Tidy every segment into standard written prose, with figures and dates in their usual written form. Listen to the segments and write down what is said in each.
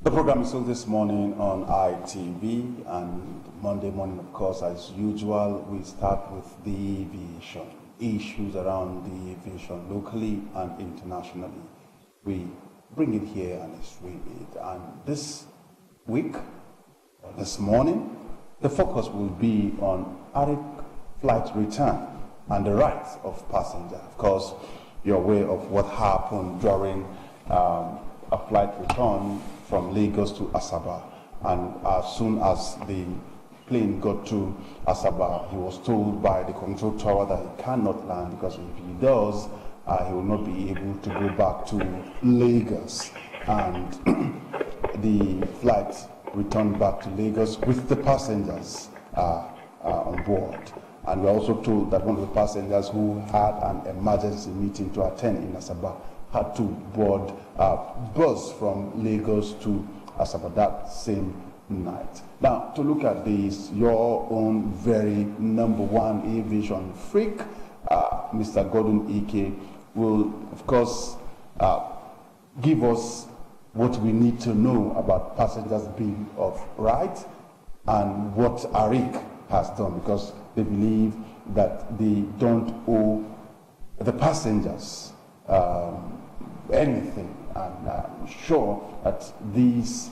The program is still this morning on ITV, and Monday morning, of course, as usual, we start with the aviation, issues around the aviation locally and internationally. We bring it here and explain it. And this week, or this morning, the focus will be on Arik flight return and the rights of passengers. Of course, you're aware of what happened during a flight return from Lagos to Asaba, and as soon as the plane got to Asaba, he was told by the control tower that he cannot land, because if he does, he will not be able to go back to Lagos. And the flight returned back to Lagos with the passengers on board. And we are also told that one of the passengers who had an emergency meeting to attend in Asaba had to board a bus from Lagos to Asaba that same night. Now, to look at this, your own very number one aviation freak, Mr. Gordon Ike, will, of course, give us what we need to know about passengers' bill of rights and what Arik has done, because they believe that they don't owe the passengers anything, and I'm sure that these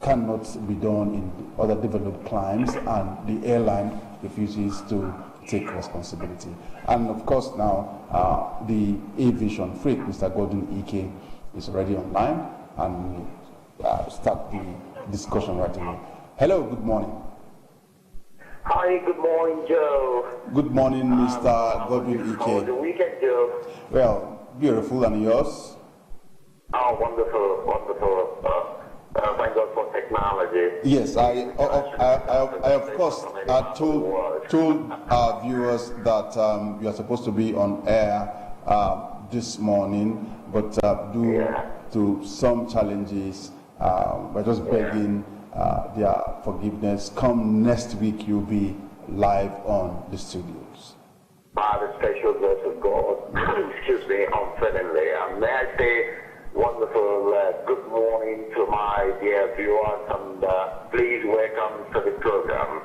cannot be done in other developed climes, and the airline refuses to take responsibility. And of course now the aviation freak, Mr. Gordon Ike, is already online, and we'll start the discussion right away. Hello, good morning. Hi, good morning, Joe. Good morning, Mr. Gordon Ike. How was the weekend, Joe? Well, beautiful, and yours? Oh, wonderful, wonderful. Thank God for technology. Yes, I of course told our viewers that you are supposed to be on air this morning, but due to some challenges, we're just begging their forgiveness. Come next week, you'll be live on the studios. By the special grace of God, excuse me, unfailingly. And may I say, wonderful good morning to my dear viewers, and please welcome to the program.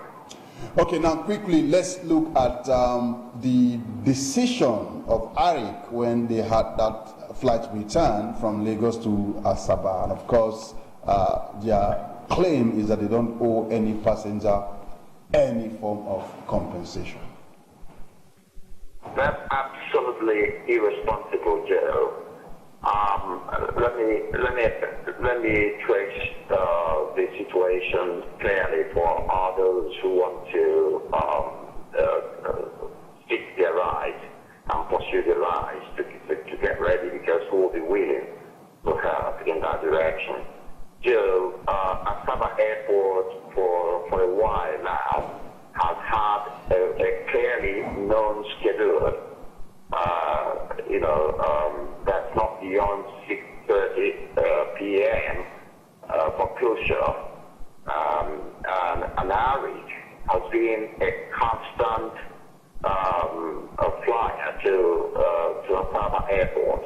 Okay, now quickly, let's look at the decision of Arik when they had that flight return from Lagos to Asaba. And of course, their claim is that they don't owe any passenger any form of compensation. That's absolutely irresponsible, Joe. Let me trace the situation clearly for others who want to seek their rights and pursue their rights to get ready, because who will be willing to help in that direction. Joe, Asaba Airport for a while now has had a clearly known schedule. That's not beyond 6:30 p.m. For closure. And Arik has been a constant flyer to Asaba Airport,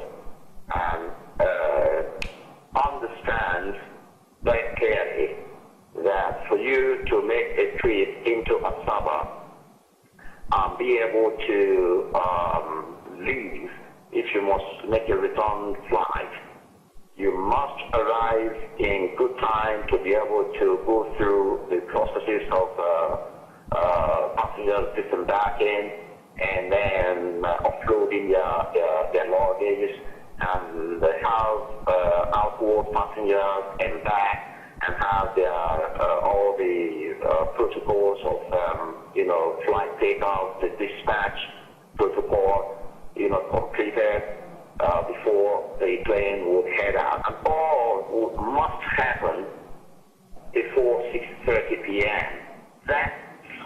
and understands very clearly that for you to make a trip into Asaba and be able to leave, if you must make a return flight, you must arrive in good time to be able to go through the processes of passengers disembarking and then offloading their luggage, and have outward passengers and back, and have their all the protocols of flight takeoff, the dispatch protocol, completed before the plane would head out, and all must happen before 6:30 p.m. That's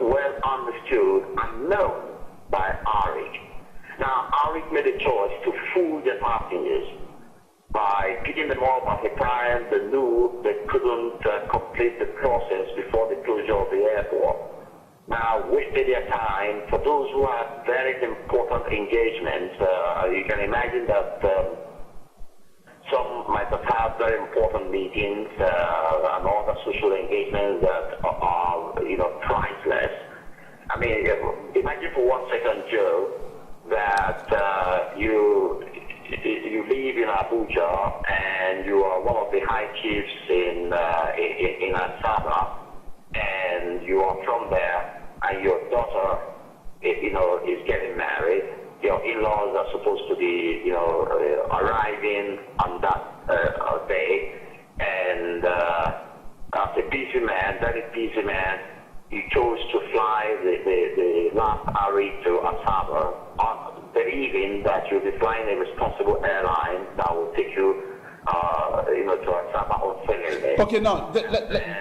well understood and known by Arik. Now, Arik made a choice to fool the passengers by picking them up at a time they knew they couldn't complete the process before the closure of the airport. Now, wasted their time. For those who have very important engagements, you can imagine that some might have had very important meetings statements that are priceless. I mean, imagine for 1 second, Joe, that you live in Abuja and you are one of the high chiefs in Asaba, and you are from there, and your daughter, is getting married. Your in-laws are supposed to be, arriving on that day, and as a busy man, very busy man, you chose to fly the last Arik to Asaba, believing that you'll be flying a responsible airline that will take you, to Asaba on Sunday. Okay, now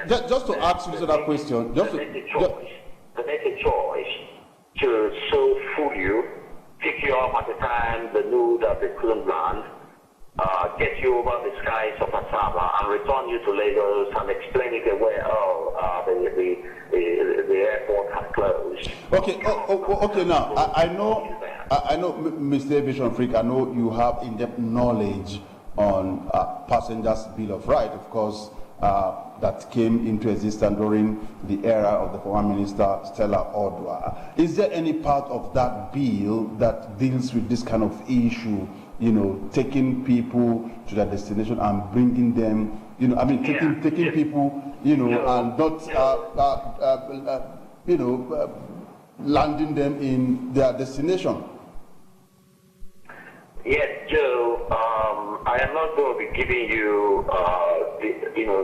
just to ask you that question, they make a choice to so fool you, pick you up at the time they knew that they couldn't land, get you over the skies of Asaba and return you to Lagos and explain it away. The airport has closed. Okay. Okay. Now I know, Mr. Aviation Freak. I know you have in-depth knowledge on passengers' bill of right, of course, that came into existence during the era of the former minister Stella Odwa. Is there any part of that bill that deals with this kind of issue? Taking people to their destination and bringing them, taking people, and not, landing them in their destination. Yes, Joe. I am not going to be giving you,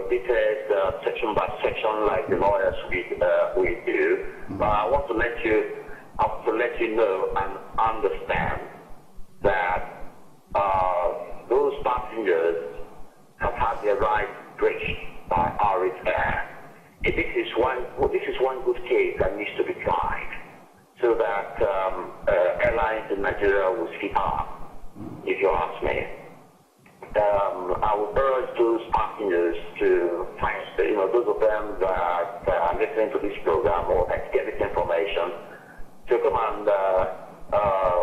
details section by section like the lawyers we do. But I want to let you know and understand that those passengers have had their rights breached by Arik Air. This is one good case that needs to be tried, so that airlines in Nigeria will speak up. If you ask me, I would urge those passengers to find, those of them that are listening to this program or that get this information, to come and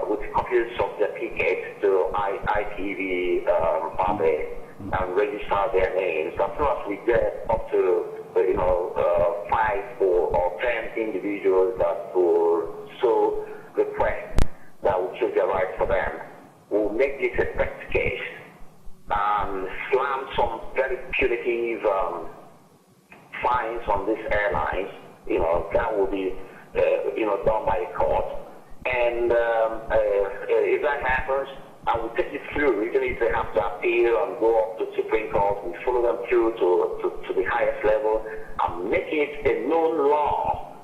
with copies of their tickets to ITV and register their names. As soon as we get up to 5 or 10 individuals that will so request that will choose their rights for them, we'll make this a test case and slam some very punitive fines on these airlines. That will be done by a court. And if that happens, I will take it through, even if they have to appeal and go up to Supreme Court. We follow them through to the highest level and make it a known law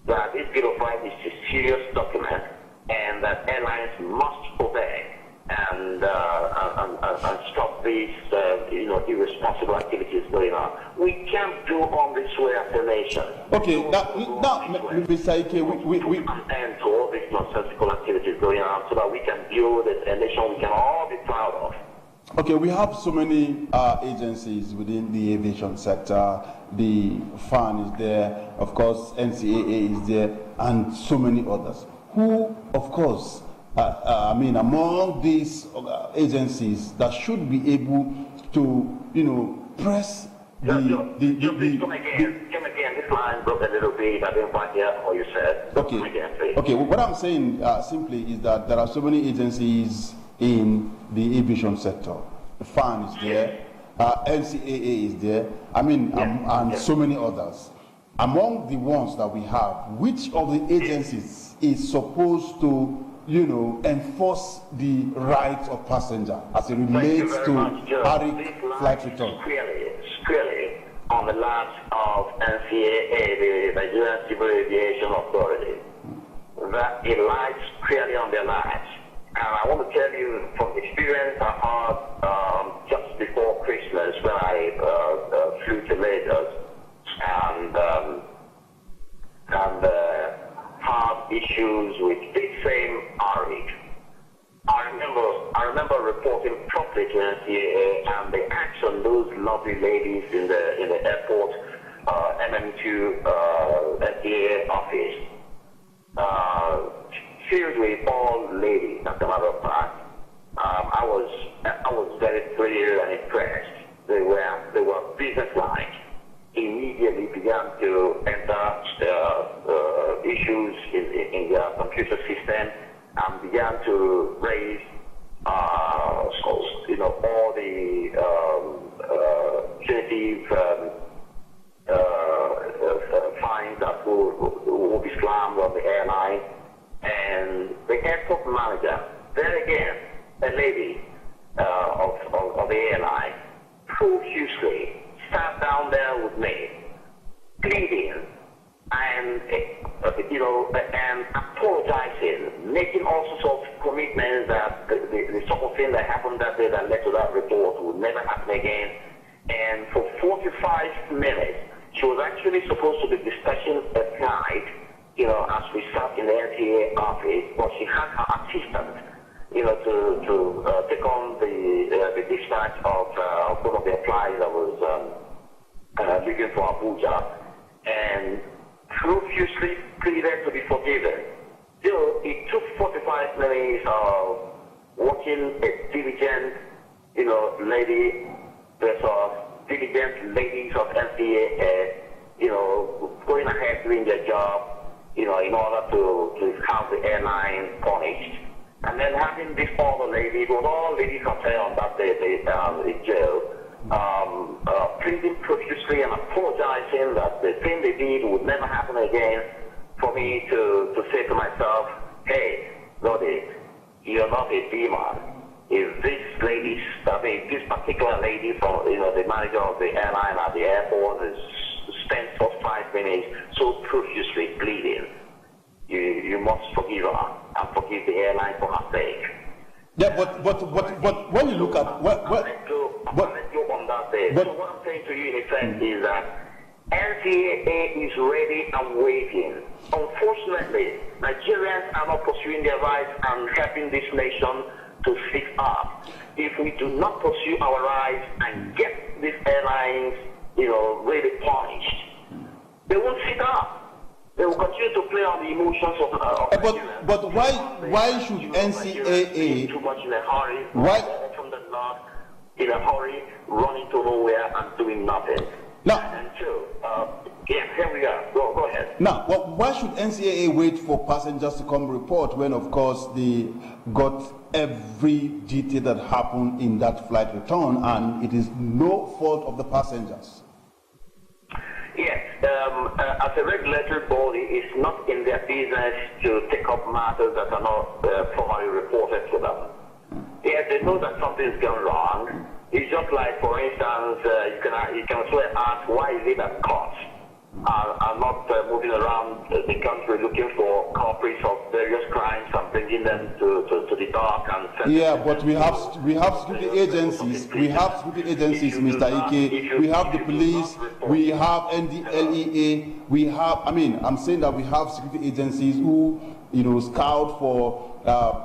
that this Bill of Rights is a serious document and that airlines must obey and stop these irresponsible activities going on. We can't do on this way as a nation. Okay, now, Mr. Ike, we end to all these nonsensical activities going on so that we can build a nation we can all be proud of. Okay, we have so many agencies within the aviation sector. The FAN is there, of course, NCAA is there, and so many others. Who, of course, among these agencies that should be able to, press Come again. This line broke a little bit. I didn't quite hear what you said. Okay. Okay. What I'm saying simply is that there are so many agencies in the aviation sector. The FAN is there, NCAA is there. And so many others. Among the ones that we have, which of the agencies is supposed to enforce the rights of passenger as it relates to Arik flight return? Squarely on the laps of NCAA, the Nigerian Civil Aviation Authority. That it lies clearly on their laps. And I want to tell you from experience I had just before Christmas when I flew to Lagos and had issues with this same Arik. I remember reporting properly to NCAA and the action those lovely ladies in the airport MM2 NCAA office filled with all ladies. As a matter of fact, I was very thrilled and impressed. They were businesslike. Immediately began again. And for 45 minutes, she was actually supposed to be dispatching a flight, as we sat in the LTA office, but she had her assistant, to take on the dispatch of one of the flights that was leaving for Abuja, and profusely pleaded to be forgiven. So it took 45 minutes of watching a diligent, lady, versus diligent ladies of LTA, going ahead doing their job, in order to have the airline punished. And then having this other lady, it was all ladies hotel on that day, in jail, pleading profusely and apologizing that the thing they did would never happen again, for me to say to myself, hey, Lodi, you're not a demon. If this lady, this particular lady from, the manager of the airline at the airport is spent for 5 minutes so profusely pleading, you must forgive her and forgive the airline for her sake. Yeah, but when you look at I'll let go on that day. So what I'm saying to you in effect is that NCAA is ready and waiting. Unfortunately, Nigerians are not pursuing their rights and helping this nation to fix up. If we do not pursue our rights and get these airlines, really punished, they won't sit up. They will continue to play on the emotions of but why should NCAA too much in a hurry? Why from the north in a hurry, running to nowhere and doing nothing? Now, and so, here we are. Go ahead. Now, why should NCAA wait for passengers to come report when, of course, they got every detail that happened in that flight return, and it is no fault of the passengers? Yes, as a regulatory body, it's not in their business to take up matters that are not formally reported to them. Yes, they know that something's gone wrong. It's just like, for instance, you can also ask, why is it that cops are not moving around the country looking for culprits of various crimes and bringing them to the dock and yeah, but we have security agencies. We have security agencies, Mr. Ike. We have the police. We have NDLEA. We have. I'm saying that we have security agencies who, scout for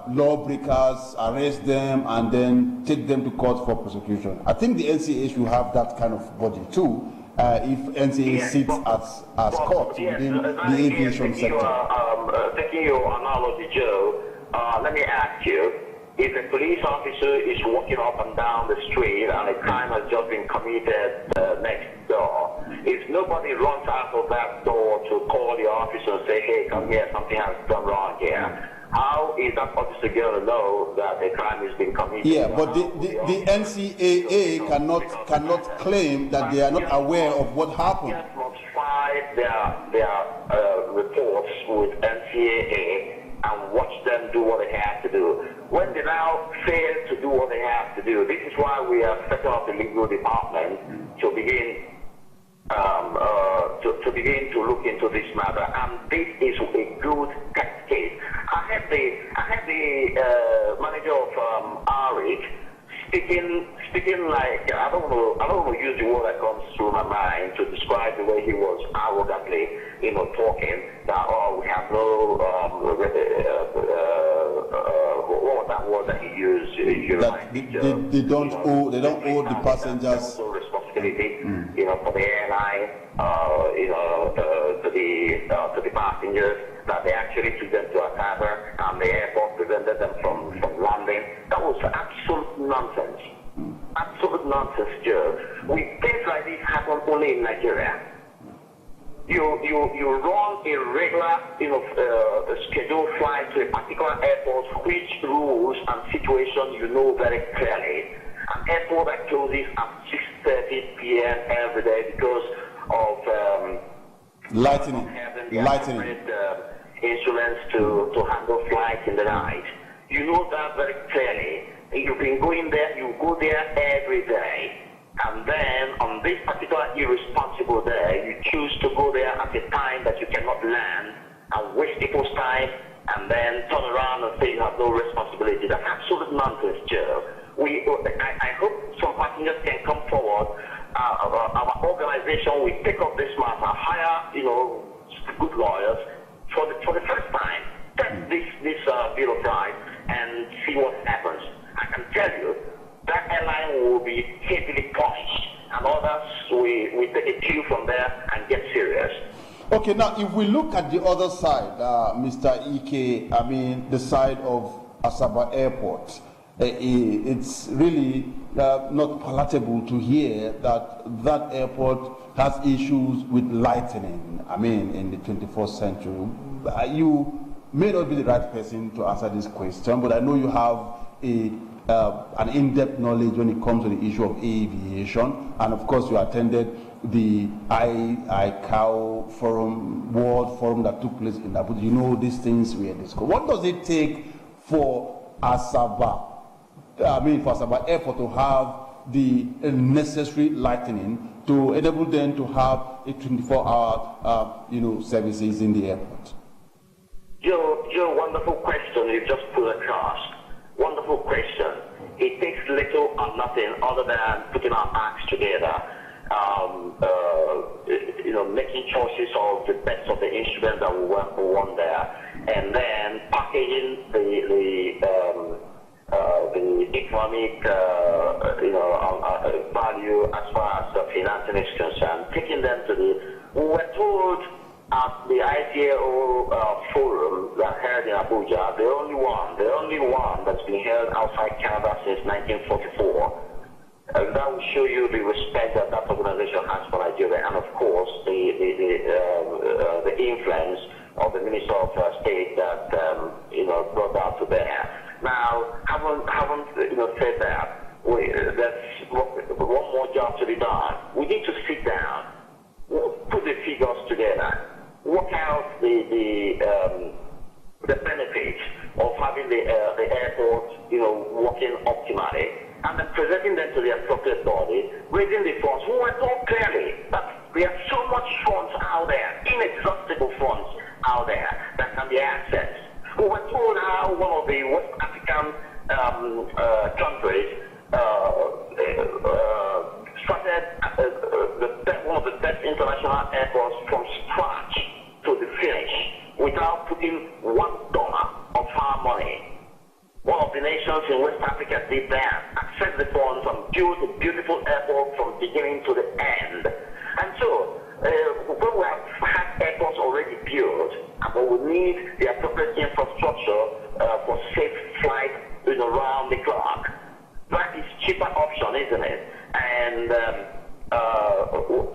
lawbreakers, arrest them, and then take them to court for prosecution. I think the NCAA should have that kind of body too. If NCAA sits as court within the aviation sector. Taking your analogy, Joe, let me ask you, if a police officer is walking up and down the street and a crime has just been committed next door, if nobody runs out of that door to call the officer and say, hey, come here, something has gone wrong here, how is that officer going to know that a crime has been committed? Yeah, but the NCAA cannot claim that they are not aware of what happened. Yes, must file their reports with NCAA and watch them do what they have to do. When they now fail to do what they have to do, this is why we have set up the legal department to begin to look into this matter, and this is a good case. I had the manager of Arik speaking like, I don't know use the word that comes through my mind to describe the way he was arrogantly, talking that, we have no what was that word that he used? That they don't owe the passengers no responsibility, for the airline, to the passengers, that they actually took them to asaba and the airport prevented them from landing. That was absolute nonsense. Absolute nonsense, Joe. Things like this happen only in Nigeria. You run a regular, scheduled flight to a particular airport, which rules and situations you know very clearly. An airport that closes at 6:30 p.m. every day because of lightning instruments to handle flights in the night. You know that very clearly. You've been going there, you go there every day. And then on this particular irresponsible day, you choose to go there at a time that you cannot land and waste people's time and then turn around and say you have no responsibility. That's absolute nonsense, Joe. I hope some passengers can come organization will take up this matter, hire, good lawyers for the first time, test this bill of rights and see what happens. I can tell you that airline will be heavily punished, and others we take a cue from there and get serious. Okay, now if we look at the other side, Mr. Ike, I mean the side of Asaba Airport, it's really not palatable to hear that that airport has issues with lightning, I mean, in the 21st century. You may not be the right person to answer this question, but I know you have an in-depth knowledge when it comes to the issue of aviation, and of course you attended the ICAO forum, World Forum that took place in Abuja. You know these things we are discussing. What does it take for Asaba Airport to have the necessary lightning to enable them to have a 24-hour services in the airport? Joe, wonderful question you just put across. Wonderful question. It takes little or nothing other than putting our acts together, making choices of the best of the instruments that will work for one there, and then packaging the economic value as far as the financing is concerned, taking them to we were told at the ICAO forum that held in Abuja, the only one that's been held outside Canada since 1944. That will show you the respect that that organization has for Nigeria, and of course the influence of the Minister of State that brought that to bear. Now, haven't said that there's one more job to be done. We need to sit down, put the figures together, work out the benefits of having the airport, working optimally, and then presenting them to the appropriate body, raising the funds. We were told clearly that there are so much funds out there, inexhaustible funds out there that can be accessed. We were told how one of the West African countries started one of the best international airports from scratch to the finish without putting $1 of our money. One of the nations in West Africa did that, access the funds and build a beautiful airport from beginning to the end. And so, when we have had airports already built, but we need the appropriate infrastructure for safe flight around the clock, that is cheaper option, isn't it? And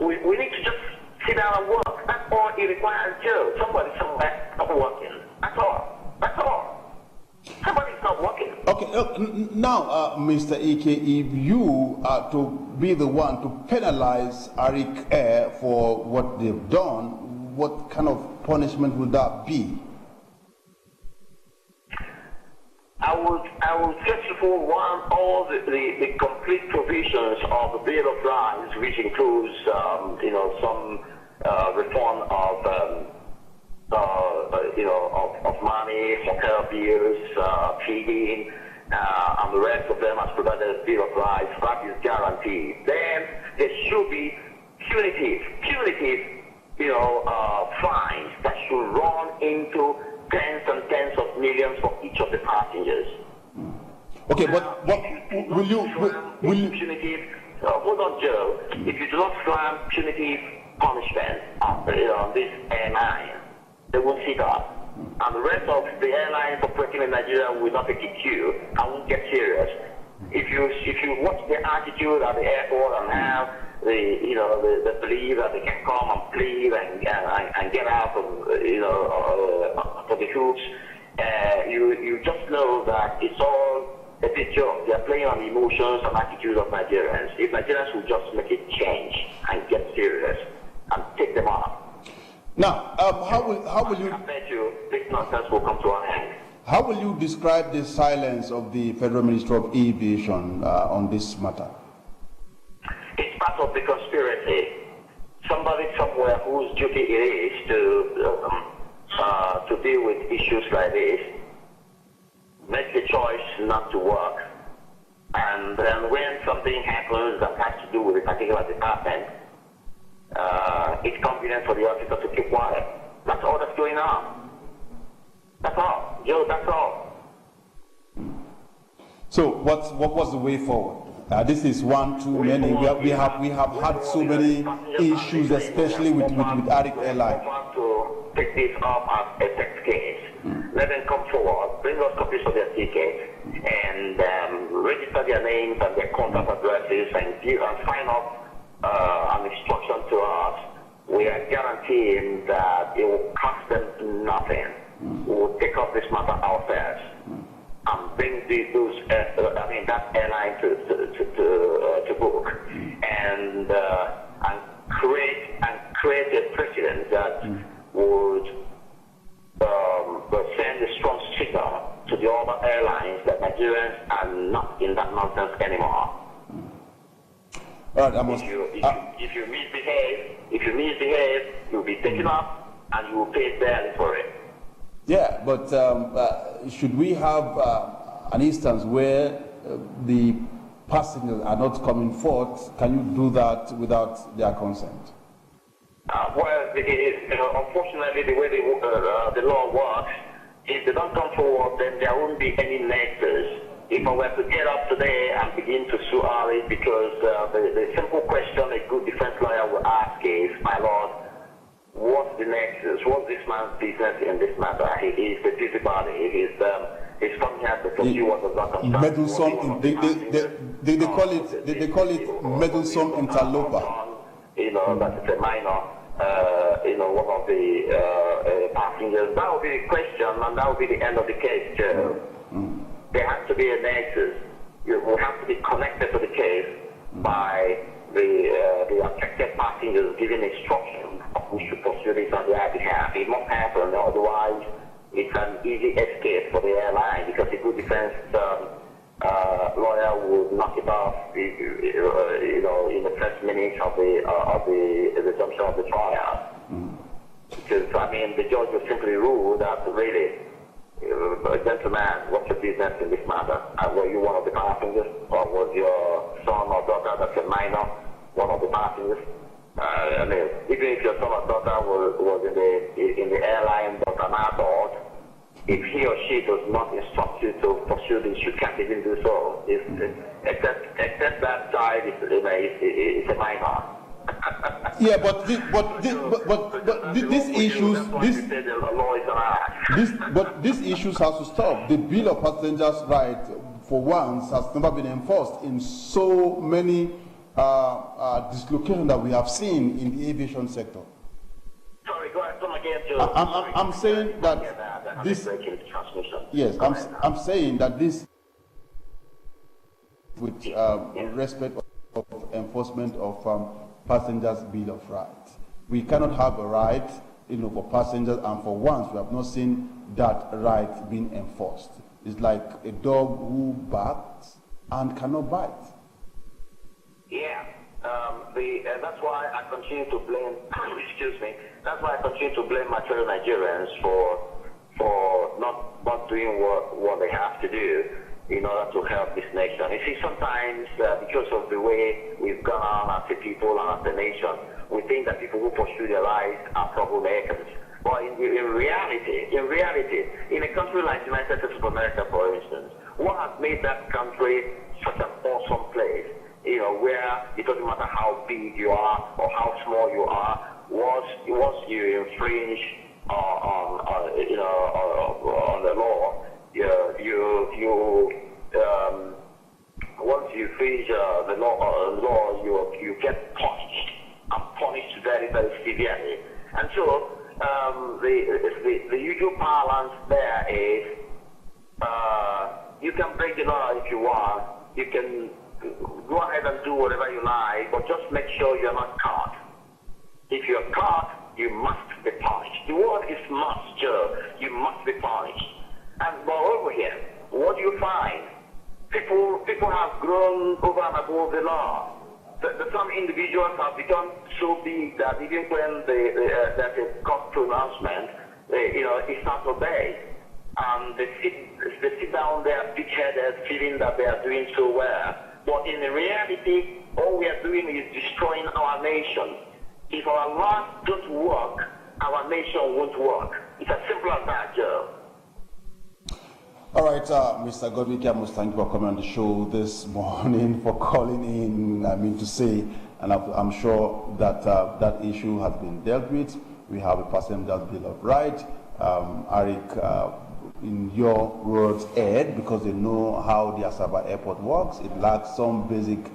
we need to just sit down and work. That's all it requires, Joe. Somebody somewhere not working. That's all. That's all. Somebody's not working. Okay, now, Mr. Ike, if you are to be the one to penalize Arik Air for what they've done, what kind of punishment would that be? I would first of all want all the complete provisions of the Bill of Rights, which includes some reform of money, hotel bills, feeding, and the rest of them as provided a Bill of Rights. That is guaranteed. Then there should be punitive fines that should run into tens and tens of millions for each of the passengers. Okay, but will you punitive? Hold on, Joe. If you do not slam punitive punishment on this airline, they will sit up. And the rest of the airlines operating in Nigeria will not take a cue and won't get serious. If you watch the attitude at the airport and have the belief that they can come and plead and get out of for the hoops, you just know that it's all a big joke. They are playing on the emotions and attitude of Nigerians. If Nigerians will just make it change and get serious and take them up. Now, how will you? I bet you this nonsense will come to an end. How will you describe the silence of the Federal Minister of Aviation on this matter? It's part of the conspiracy. Somebody somewhere whose duty it is to deal with issues like this makes the choice not to work, and then when something happens that has to do with a particular department, convenient for the officer to keep quiet. That's all that's going on. That's all. Joe, that's all. So what was the way forward? This is one too many. We have had so many issues, especially with Arik Airline. To take this up as a test case. Let them come forward, bring us copies of their tickets, and register their names and their contact addresses, and sign off an instruction to us. We are guaranteeing that it will cost them nothing. We will take up this matter ourselves and bring that airline to book, and create a precedent that would send a strong signal to the other airlines that Nigerians are not in that nonsense anymore. All right, if you misbehave, you'll be taken up and you will pay dearly for it. Yeah, but should we have an instance where the passengers are not coming forth? Can you do that without their consent? Unfortunately, the way the law works, if they don't come forward, then there won't be any nexus. If I were to get up today and begin to sue Arik, because the simple question a good defense lawyer will ask is, my lord, what's the nexus? What's this man's business in this matter? He is the busybody. He's coming here to pursue what does not concern. Meddlesome. They call it meddlesome interloper. That is a minor. One of the passengers. That will be the question, and that will be the end of the case, Joe. There has to be a nexus. You will have to be connected to the case by the affected passengers giving instructions of who should pursue this on their behalf. It must happen, otherwise it's an easy escape for the airline, because a good defense lawyer would knock it off, in the first minutes of the resumption of the trial. Because the judge will simply rule that really, gentlemen, what's your business in this matter? Were you one of the passengers, or was your son or daughter, that's a minor, one of the passengers? Even if your son or daughter was in the airline but an adult, if he or she does not instruct you to pursue this, you can't even do so. Except that child is a minor. Yeah, but these issues have to stop. The Bill of Passengers' Right, for once, has never been enforced in so many dislocations that we have seen in the aviation sector. Sorry, go ahead. Come again, Joe. I'm saying that this. Yes, I'm saying that this, with respect of enforcement of passengers' Bill of Rights, we cannot have a right, for passengers, and for once we have not seen that right being enforced. It's like a dog who barks and cannot bite. Yeah. That's why I continue to blame. Excuse me. That's why I continue to blame my fellow Nigerians for not doing what they have to do in order to help this nation. You see, sometimes because of the way we've gone on as a people and as a nation, we think that people who pursue their lives are troublemakers. But in reality, in a country like the United States of America, for instance, what has made that country such an awesome place, where it doesn't matter how big you are or how small you are, once you infringe on the law, once you infringe the law, you get punished, and punished very, very severely. And so the usual balance there is you can break the law if you want. You can go ahead and do whatever you like, but just make sure you're not caught. If you're caught, you must be punished. The word is must, Joe. You must be punished. And moreover here, what do you find? People have grown over and above the law. Some individuals have become so big that even when there's a court pronouncement, it's not obeyed. They sit down there big-headed, feeling that they are doing so well. But in reality, all we are doing is destroying our nation. If our laws don't work, our nation won't work. It's as simple as that, Joe. All right, Mr. Godwin, I must thank you for coming on the show this morning, for calling in, and I'm sure that that issue has been dealt with. We have a Passenger Bill of Rights. Arik, in your words, aired, because they know how the Asaba airport works. It lacks some basic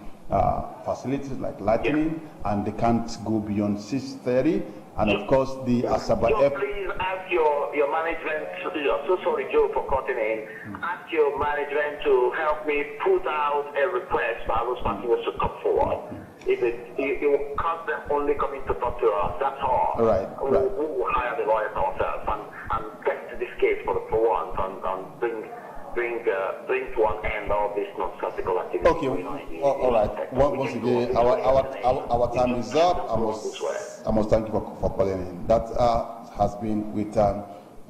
facilities like lighting, and they can't go beyond 6:30. And of course, the Asaba airport. Please ask your management. I'm so sorry, Joe, for cutting in. Ask your management to help me put out a request for those passengers to come forward. If it will cost them only coming to talk to us, that's all. All right. We will hire the lawyers ourselves and get this case for once and bring to an end all this nonsensical activity. Okay. All right. Once again, our time is up. I must thank you for calling in. That has been with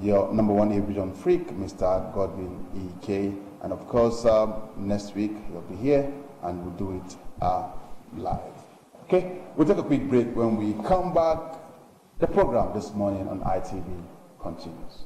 your number one aviation freak, Mr. Godwin E.K. And of course, next week he'll be here and we'll do it live. Okay, we'll take a quick break. When we come back, the program this morning on ITV continues.